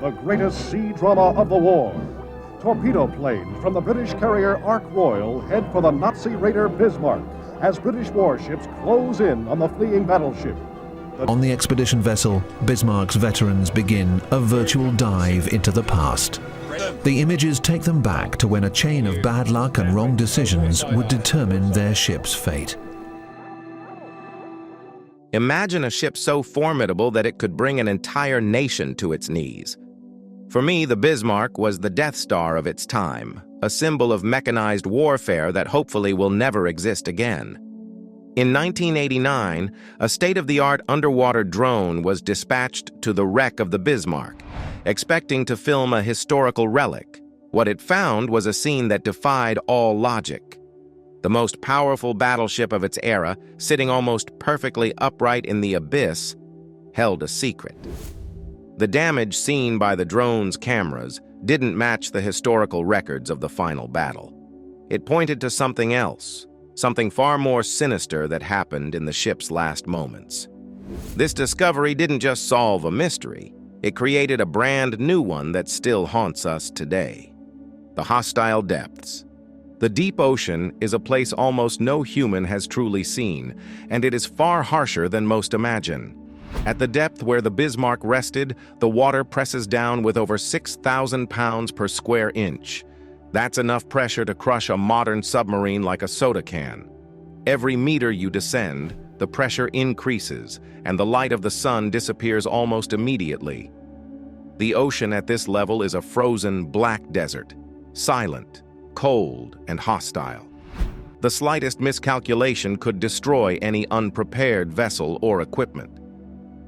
the greatest sea drama of the war. Torpedo planes from the British carrier Ark Royal head for the Nazi raider Bismarck as British warships close in on the fleeing battleship. On the expedition vessel, Bismarck's veterans begin a virtual dive into the past. The images take them back to when a chain of bad luck and wrong decisions would determine their ship's fate. Imagine a ship so formidable that it could bring an entire nation to its knees. For me, the Bismarck was the Death Star of its time, a symbol of mechanized warfare that hopefully will never exist again. In 1989, a state-of-the-art underwater drone was dispatched to the wreck of the Bismarck, expecting to film a historical relic. What it found was a scene that defied all logic. The most powerful battleship of its era, sitting almost perfectly upright in the abyss, held a secret. The damage seen by the drone's cameras didn't match the historical records of the final battle. It pointed to something else, something far more sinister that happened in the ship's last moments. This discovery didn't just solve a mystery, it created a brand new one that still haunts us today. The hostile depths. The deep ocean is a place almost no human has truly seen, and it is far harsher than most imagine. At the depth where the Bismarck rested, the water presses down with over 6,000 pounds per square inch. That's enough pressure to crush a modern submarine like a soda can. Every meter you descend, the pressure increases, and the light of the sun disappears almost immediately. The ocean at this level is a frozen black desert, silent, cold, and hostile. The slightest miscalculation could destroy any unprepared vessel or equipment.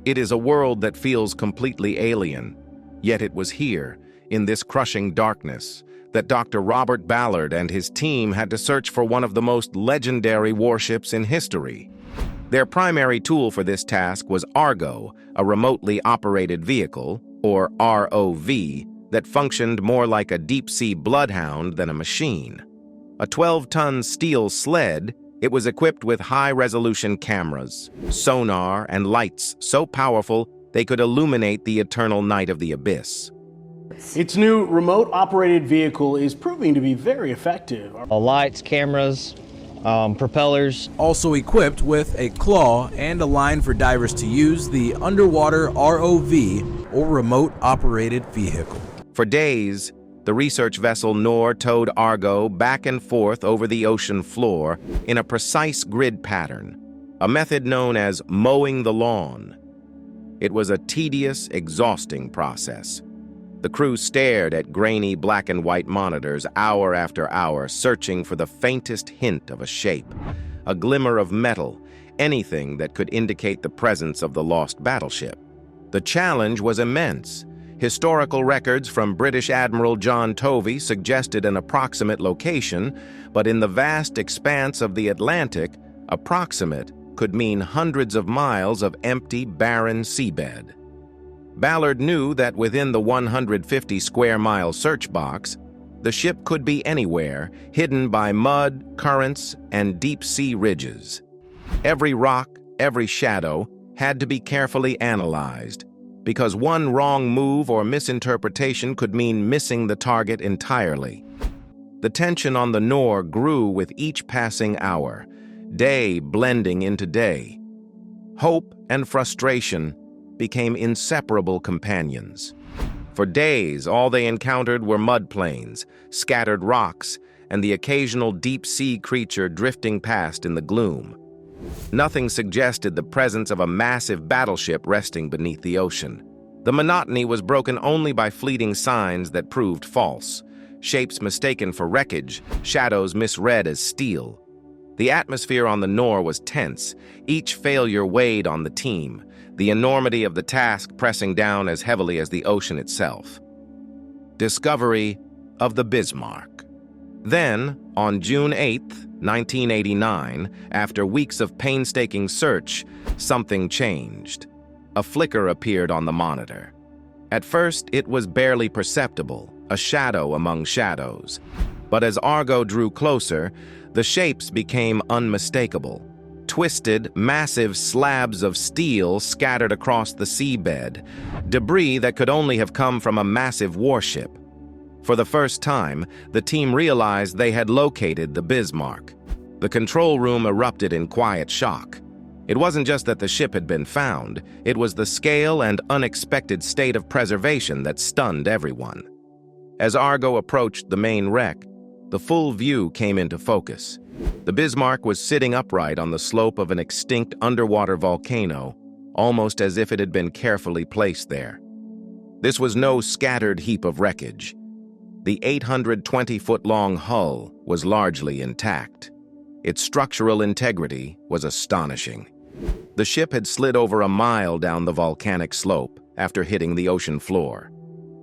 It is a world that feels completely alien, yet it was here, in this crushing darkness, that Dr. Robert Ballard and his team had to search for one of the most legendary warships in history. Their primary tool for this task was Argo, a remotely operated vehicle, or ROV, that functioned more like a deep-sea bloodhound than a machine. A 12-ton steel sled, it was equipped with high-resolution cameras, sonar, and lights so powerful they could illuminate the eternal night of the abyss. Its new remote-operated vehicle is proving to be very effective. Lights, cameras, propellers. Also equipped with a claw and a line for divers to use the underwater ROV, or remote-operated vehicle. For days, the research vessel Nor towed Argo back and forth over the ocean floor in a precise grid pattern, a method known as mowing the lawn. It was a tedious, exhausting process. The crew stared at grainy black and white monitors hour after hour, searching for the faintest hint of a shape, a glimmer of metal, anything that could indicate the presence of the lost battleship. The challenge was immense. Historical records from British Admiral John Tovey suggested an approximate location, but in the vast expanse of the Atlantic, approximate could mean hundreds of miles of empty, barren seabed. Ballard knew that within the 150-square-mile search box, the ship could be anywhere, hidden by mud, currents, and deep-sea ridges. Every rock, every shadow, had to be carefully analyzed, because one wrong move or misinterpretation could mean missing the target entirely. The tension on the Nor grew with each passing hour, day blending into day. Hope and frustration became inseparable companions. For days, all they encountered were mud plains, scattered rocks, and the occasional deep-sea creature drifting past in the gloom. Nothing suggested the presence of a massive battleship resting beneath the ocean. The monotony was broken only by fleeting signs that proved false, shapes mistaken for wreckage, shadows misread as steel. The atmosphere on the Nor was tense, each failure weighed on the team, the enormity of the task pressing down as heavily as the ocean itself. Discovery of the Bismarck. Then, on June 8, 1989, after weeks of painstaking search, something changed. A flicker appeared on the monitor. At first, it was barely perceptible, a shadow among shadows. But as Argo drew closer, the shapes became unmistakable. twisted, massive slabs of steel scattered across the seabed, debris that could only have come from a massive warship. For the first time, the team realized they had located the Bismarck. The control room erupted in quiet shock. It wasn't just that the ship had been found, it was the scale and unexpected state of preservation that stunned everyone. As Argo approached the main wreck, the full view came into focus. The Bismarck was sitting upright on the slope of an extinct underwater volcano, almost as if it had been carefully placed there. This was no scattered heap of wreckage. The 820-foot-long hull was largely intact. Its structural integrity was astonishing. The ship had slid over a mile down the volcanic slope after hitting the ocean floor.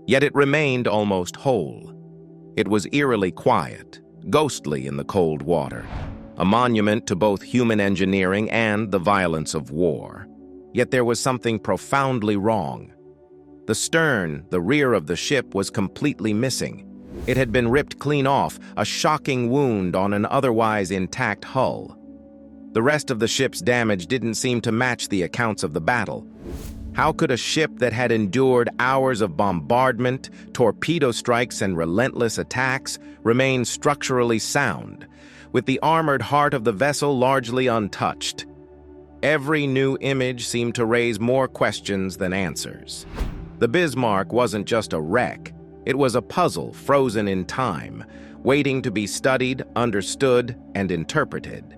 Yet it remained almost whole. It was eerily quiet, ghostly in the cold water, a monument to both human engineering and the violence of war. Yet there was something profoundly wrong. The stern, the rear of the ship, was completely missing. It had been ripped clean off, a shocking wound on an otherwise intact hull. The rest of the ship's damage didn't seem to match the accounts of the battle. How could a ship that had endured hours of bombardment, torpedo strikes, and relentless attacks remain structurally sound, with the armored heart of the vessel largely untouched? Every new image seemed to raise more questions than answers. The Bismarck wasn't just a wreck. It was a puzzle frozen in time, waiting to be studied, understood, and interpreted.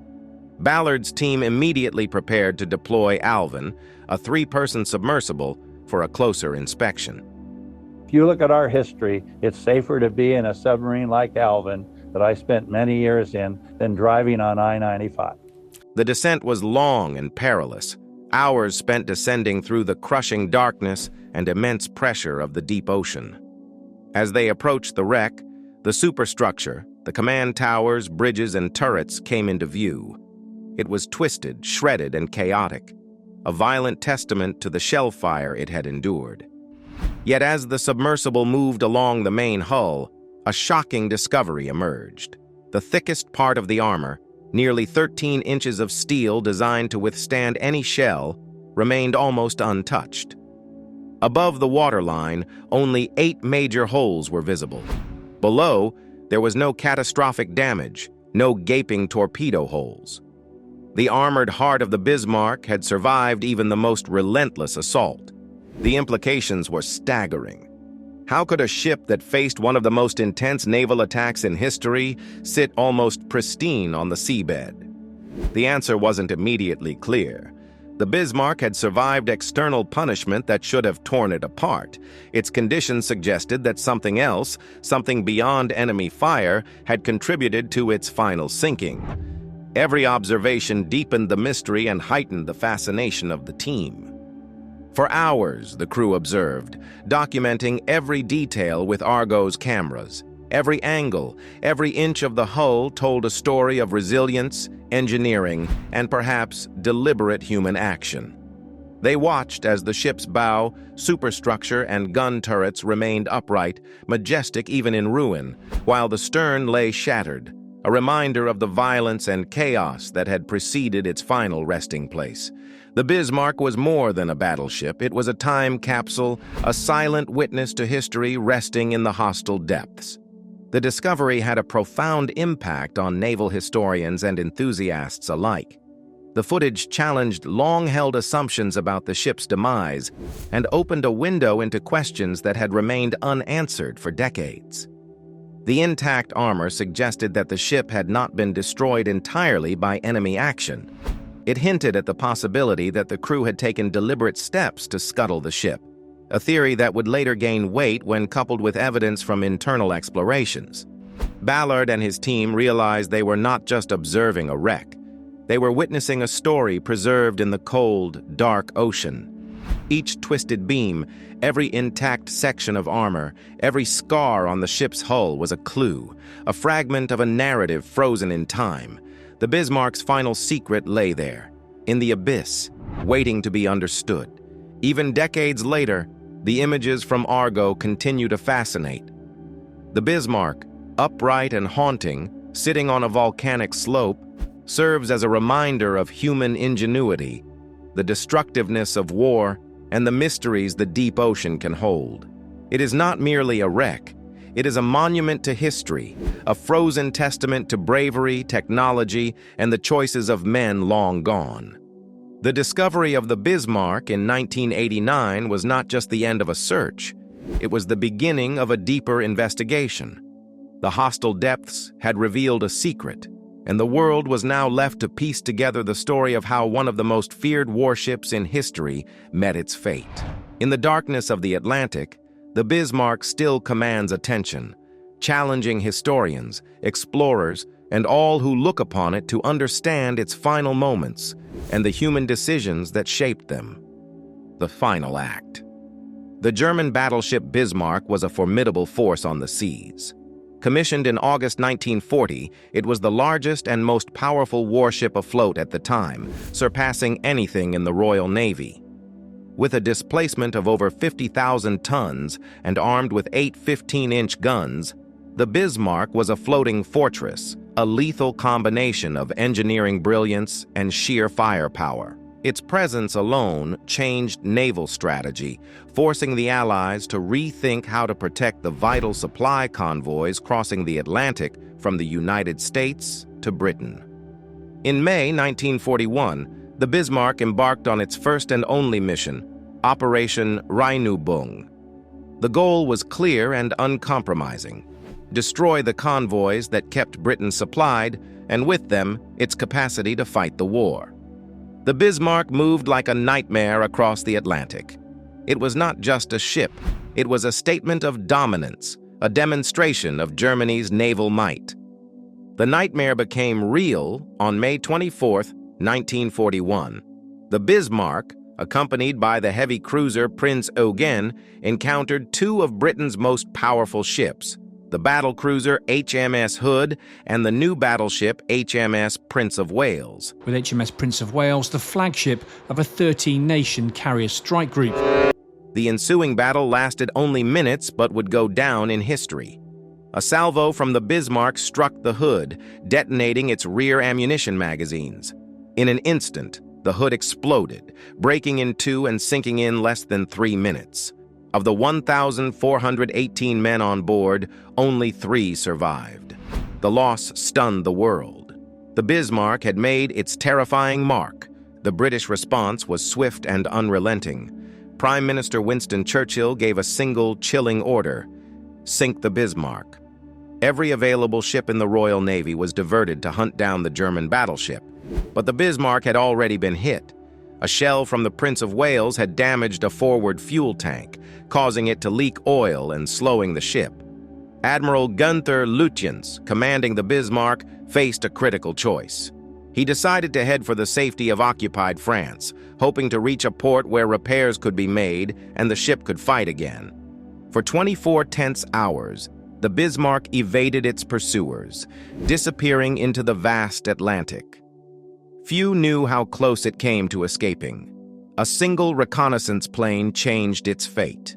Ballard's team immediately prepared to deploy Alvin, a 3-person submersible, for a closer inspection. If you look at our history, it's safer to be in a submarine like Alvin, that I spent many years in, than driving on I-95. The descent was long and perilous, hours spent descending through the crushing darkness and immense pressure of the deep ocean. As they approached the wreck, the superstructure, the command towers, bridges, and turrets came into view. It was twisted, shredded, and chaotic, a violent testament to the shell fire it had endured. Yet as the submersible moved along the main hull, a shocking discovery emerged. The thickest part of the armor, nearly 13 inches of steel designed to withstand any shell, remained almost untouched. Above the waterline, only 8 major holes were visible. Below, there was no catastrophic damage, no gaping torpedo holes. The armored heart of the Bismarck had survived even the most relentless assault. The implications were staggering. How could a ship that faced one of the most intense naval attacks in history sit almost pristine on the seabed? The answer wasn't immediately clear. The Bismarck had survived external punishment that should have torn it apart. Its condition suggested that something else, something beyond enemy fire, had contributed to its final sinking. Every observation deepened the mystery and heightened the fascination of the team. For hours, the crew observed, documenting every detail with Argo's cameras. Every angle, every inch of the hull told a story of resilience, engineering, and perhaps deliberate human action. They watched as the ship's bow, superstructure, and gun turrets remained upright, majestic even in ruin, while the stern lay shattered, a reminder of the violence and chaos that had preceded its final resting place. The Bismarck was more than a battleship. It was a time capsule, a silent witness to history resting in the hostile depths. The discovery had a profound impact on naval historians and enthusiasts alike. The footage challenged long-held assumptions about the ship's demise and opened a window into questions that had remained unanswered for decades. The intact armor suggested that the ship had not been destroyed entirely by enemy action. It hinted at the possibility that the crew had taken deliberate steps to scuttle the ship, a theory that would later gain weight when coupled with evidence from internal explorations. Ballard and his team realized they were not just observing a wreck. They were witnessing a story preserved in the cold, dark ocean. Each twisted beam, every intact section of armor, every scar on the ship's hull was a clue, a fragment of a narrative frozen in time. The Bismarck's final secret lay there, in the abyss, waiting to be understood. Even decades later, the images from Argo continue to fascinate. The Bismarck, upright and haunting, sitting on a volcanic slope, serves as a reminder of human ingenuity, the destructiveness of war, and the mysteries the deep ocean can hold. It is not merely a wreck. It is a monument to history, a frozen testament to bravery, technology, and the choices of men long gone. The discovery of the Bismarck in 1989 was not just the end of a search. It was the beginning of a deeper investigation. The hostile depths had revealed a secret, and the world was now left to piece together the story of how one of the most feared warships in history met its fate. In the darkness of the Atlantic, the Bismarck still commands attention, challenging historians, explorers, and all who look upon it to understand its final moments and the human decisions that shaped them. The final act. The German battleship Bismarck was a formidable force on the seas. Commissioned in August 1940, it was the largest and most powerful warship afloat at the time, surpassing anything in the Royal Navy. With a displacement of over 50,000 tons and armed with 8 15-inch guns, the Bismarck was a floating fortress, a lethal combination of engineering brilliance and sheer firepower. Its presence alone changed naval strategy, forcing the Allies to rethink how to protect the vital supply convoys crossing the Atlantic from the United States to Britain. In May 1941, the Bismarck embarked on its first and only mission, Operation Rheinübung. The goal was clear and uncompromising: destroy the convoys that kept Britain supplied, and with them, its capacity to fight the war. The Bismarck moved like a nightmare across the Atlantic. It was not just a ship, it was a statement of dominance, a demonstration of Germany's naval might. The nightmare became real on May 24, 1941. The Bismarck, accompanied by the heavy cruiser Prince Eugen, encountered two of Britain's most powerful ships, the battlecruiser HMS Hood and the new battleship HMS Prince of Wales. With HMS Prince of Wales, the flagship of a 13-nation carrier strike group. The ensuing battle lasted only minutes but would go down in history. A salvo from the Bismarck struck the Hood, detonating its rear ammunition magazines. In an instant, the Hood exploded, breaking in two and sinking in less than 3 minutes. Of the 1,418 men on board, only 3 survived. The loss stunned the world. The Bismarck had made its terrifying mark. The British response was swift and unrelenting. Prime Minister Winston Churchill gave a single, chilling order: sink the Bismarck. Every available ship in the Royal Navy was diverted to hunt down the German battleship. But the Bismarck had already been hit. A shell from the Prince of Wales had damaged a forward fuel tank, causing it to leak oil and slowing the ship. Admiral Gunther Lütjens, commanding the Bismarck, faced a critical choice. He decided to head for the safety of occupied France, hoping to reach a port where repairs could be made and the ship could fight again. For 24 tense hours, the Bismarck evaded its pursuers, disappearing into the vast Atlantic. Few knew how close it came to escaping. A single reconnaissance plane changed its fate.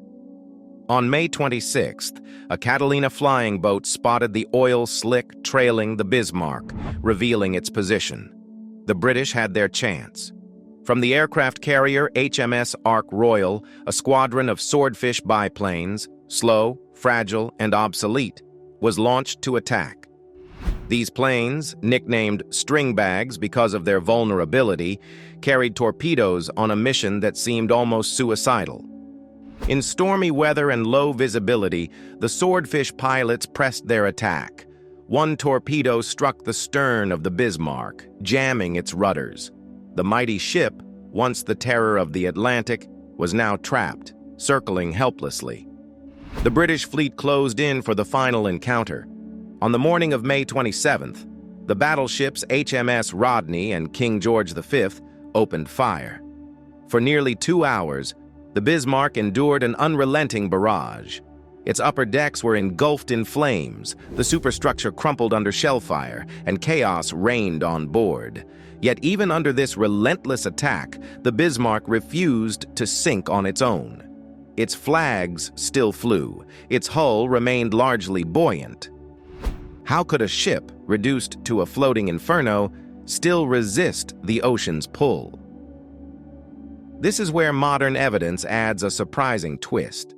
On May 26th, a Catalina flying boat spotted the oil slick trailing the Bismarck, revealing its position. The British had their chance. From the aircraft carrier HMS Ark Royal, a squadron of swordfish biplanes, slow, fragile, and obsolete, was launched to attack. These planes, nicknamed string bags because of their vulnerability, carried torpedoes on a mission that seemed almost suicidal. In stormy weather and low visibility, the swordfish pilots pressed their attack. One torpedo struck the stern of the Bismarck, jamming its rudders. The mighty ship, once the terror of the Atlantic, was now trapped, circling helplessly. The British fleet closed in for the final encounter. On the morning of May 27th, the battleships HMS Rodney and King George V opened fire. For nearly 2 hours, the Bismarck endured an unrelenting barrage. Its upper decks were engulfed in flames, the superstructure crumpled under shellfire, and chaos reigned on board. Yet even under this relentless attack, the Bismarck refused to sink on its own. Its flags still flew. Its hull remained largely buoyant. How could a ship, reduced to a floating inferno, still resist the ocean's pull. This is where modern evidence adds a surprising twist.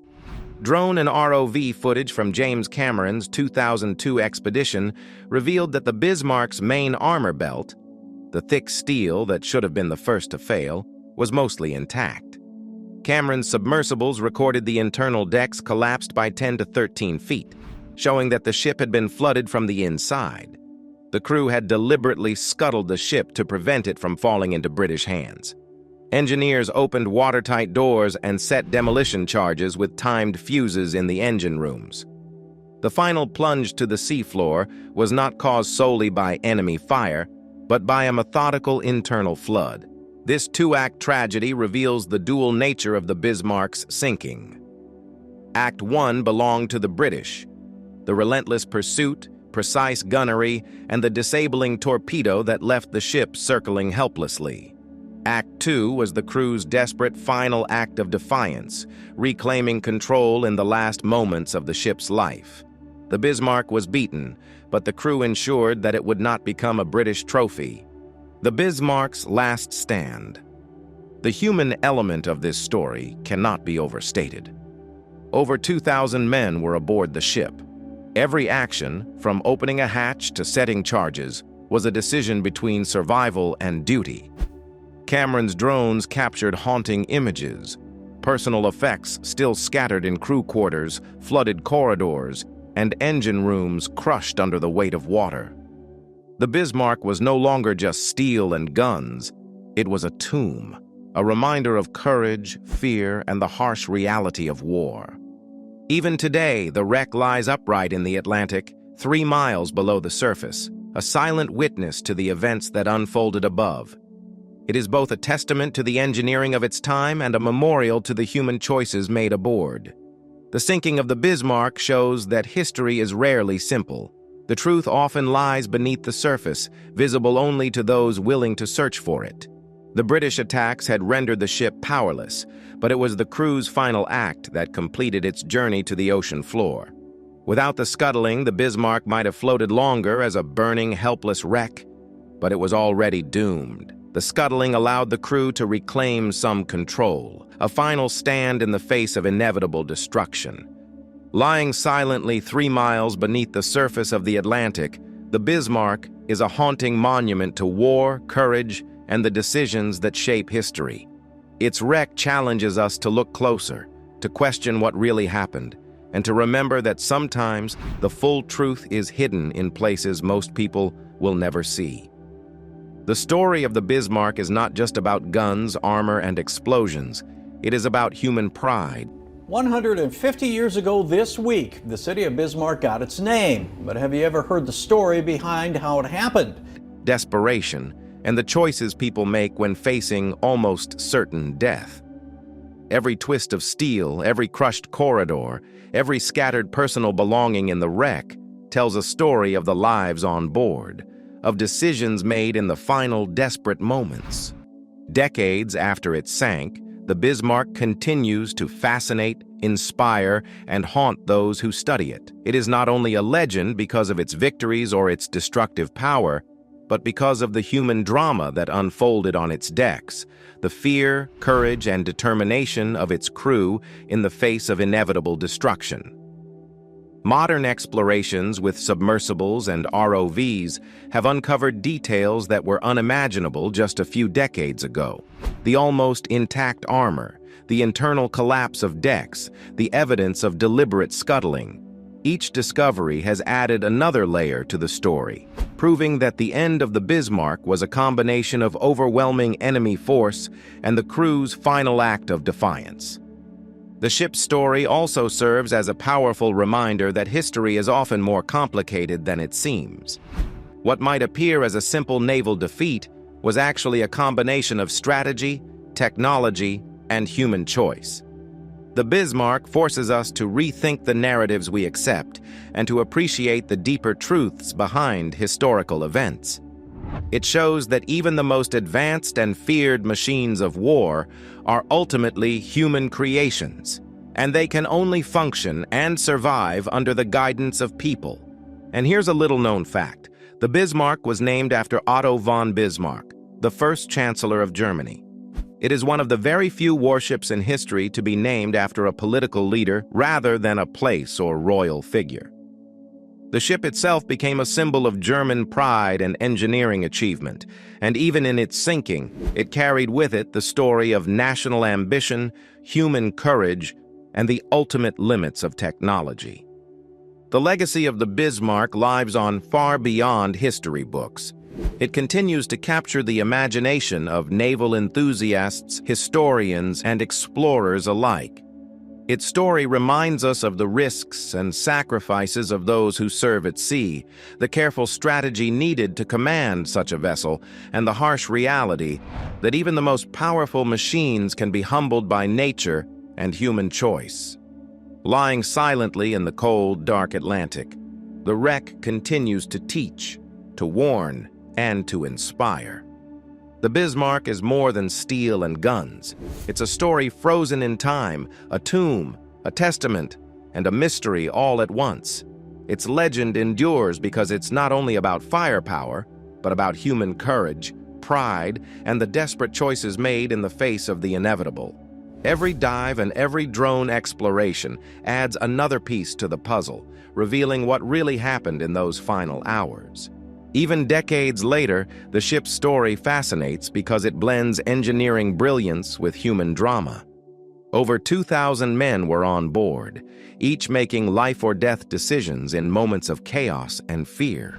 Drone and ROV footage from James Cameron's 2002 expedition revealed that the Bismarck's main armor belt, the thick steel that should have been the first to fail, was mostly intact. Cameron's submersibles recorded the internal decks collapsed by 10 to 13 feet, showing that the ship had been flooded from the inside. The crew had deliberately scuttled the ship to prevent it from falling into British hands. Engineers opened watertight doors and set demolition charges with timed fuses in the engine rooms. The final plunge to the seafloor was not caused solely by enemy fire, but by a methodical internal flood. This two-act tragedy reveals the dual nature of the Bismarck's sinking. Act 1 belonged to the British. The relentless pursuit, precise gunnery, and the disabling torpedo that left the ship circling helplessly. Act 2 was the crew's desperate final act of defiance, reclaiming control in the last moments of the ship's life. The Bismarck was beaten, but the crew ensured that it would not become a British trophy. The Bismarck's last stand. The human element of this story cannot be overstated. Over 2,000 men were aboard the ship. Every action, from opening a hatch to setting charges, was a decision between survival and duty. Cameron's drones captured haunting images. Personal effects still scattered in crew quarters, flooded corridors, and engine rooms crushed under the weight of water. The Bismarck was no longer just steel and guns. It was a tomb, a reminder of courage, fear, and the harsh reality of war. Even today, the wreck lies upright in the Atlantic, 3 miles below the surface, a silent witness to the events that unfolded above. It is both a testament to the engineering of its time and a memorial to the human choices made aboard. The sinking of the Bismarck shows that history is rarely simple. The truth often lies beneath the surface, visible only to those willing to search for it. The British attacks had rendered the ship powerless, but it was the crew's final act that completed its journey to the ocean floor. Without the scuttling, the Bismarck might have floated longer as a burning, helpless wreck, but it was already doomed. The scuttling allowed the crew to reclaim some control, a final stand in the face of inevitable destruction. Lying silently 3 miles beneath the surface of the Atlantic, the Bismarck is a haunting monument to war, courage, and the decisions that shape history. Its wreck challenges us to look closer, to question what really happened, and to remember that sometimes the full truth is hidden in places most people will never see. The story of the Bismarck is not just about guns, armor, and explosions. It is about human pride. 150 years ago this week, the city of Bismarck got its name. But have you ever heard the story behind how it happened? Desperation, and the choices people make when facing almost certain death. Every twist of steel, every crushed corridor, every scattered personal belonging in the wreck tells a story of the lives on board, of decisions made in the final desperate moments. Decades after it sank, the Bismarck continues to fascinate, inspire, and haunt those who study it. It is not only a legend because of its victories or its destructive power, but because of the human drama that unfolded on its decks, the fear, courage, and determination of its crew in the face of inevitable destruction. Modern explorations with submersibles and ROVs have uncovered details that were unimaginable just a few decades ago. The almost intact armor, the internal collapse of decks, the evidence of deliberate scuttling. Each discovery has added another layer to the story, proving that the end of the Bismarck was a combination of overwhelming enemy force and the crew's final act of defiance. The ship's story also serves as a powerful reminder that history is often more complicated than it seems. What might appear as a simple naval defeat was actually a combination of strategy, technology, and human choice. The Bismarck forces us to rethink the narratives we accept and to appreciate the deeper truths behind historical events. It shows that even the most advanced and feared machines of war are ultimately human creations, and they can only function and survive under the guidance of people. And here's a little-known fact. The Bismarck was named after Otto von Bismarck, the first Chancellor of Germany. It is one of the very few warships in history to be named after a political leader rather than a place or royal figure. The ship itself became a symbol of German pride and engineering achievement, and even in its sinking, it carried with it the story of national ambition, human courage, and the ultimate limits of technology. The legacy of the Bismarck lives on far beyond history books. It continues to capture the imagination of naval enthusiasts, historians, and explorers alike. Its story reminds us of the risks and sacrifices of those who serve at sea, the careful strategy needed to command such a vessel, and the harsh reality that even the most powerful machines can be humbled by nature and human choice. Lying silently in the cold, dark Atlantic, the wreck continues to teach, to warn, and to inspire. The Bismarck is more than steel and guns. It's a story frozen in time, a tomb, a testament, and a mystery all at once. Its legend endures because it's not only about firepower, but about human courage, pride, and the desperate choices made in the face of the inevitable. Every dive and every drone exploration adds another piece to the puzzle, revealing what really happened in those final hours. Even decades later, the ship's story fascinates because it blends engineering brilliance with human drama. Over 2,000 men were on board, each making life-or-death decisions in moments of chaos and fear.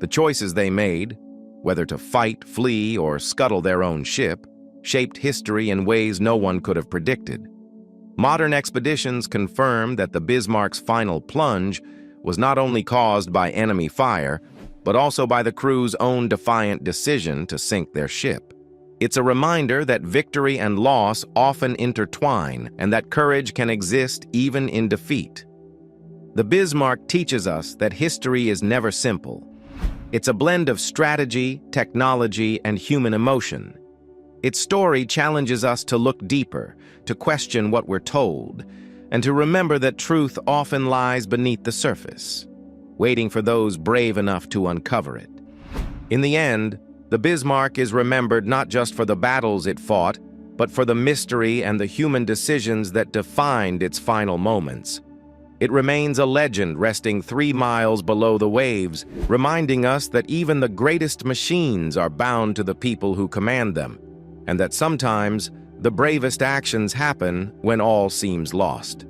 The choices they made, whether to fight, flee, or scuttle their own ship, shaped history in ways no one could have predicted. Modern expeditions confirm that the Bismarck's final plunge was not only caused by enemy fire, but also by the crew's own defiant decision to sink their ship. It's a reminder that victory and loss often intertwine and that courage can exist even in defeat. The Bismarck teaches us that history is never simple. It's a blend of strategy, technology, and human emotion. Its story challenges us to look deeper, to question what we're told, and to remember that truth often lies beneath the surface, waiting for those brave enough to uncover it. In the end, the Bismarck is remembered not just for the battles it fought, but for the mystery and the human decisions that defined its final moments. It remains a legend resting 3 miles below the waves, reminding us that even the greatest machines are bound to the people who command them, and that sometimes the bravest actions happen when all seems lost.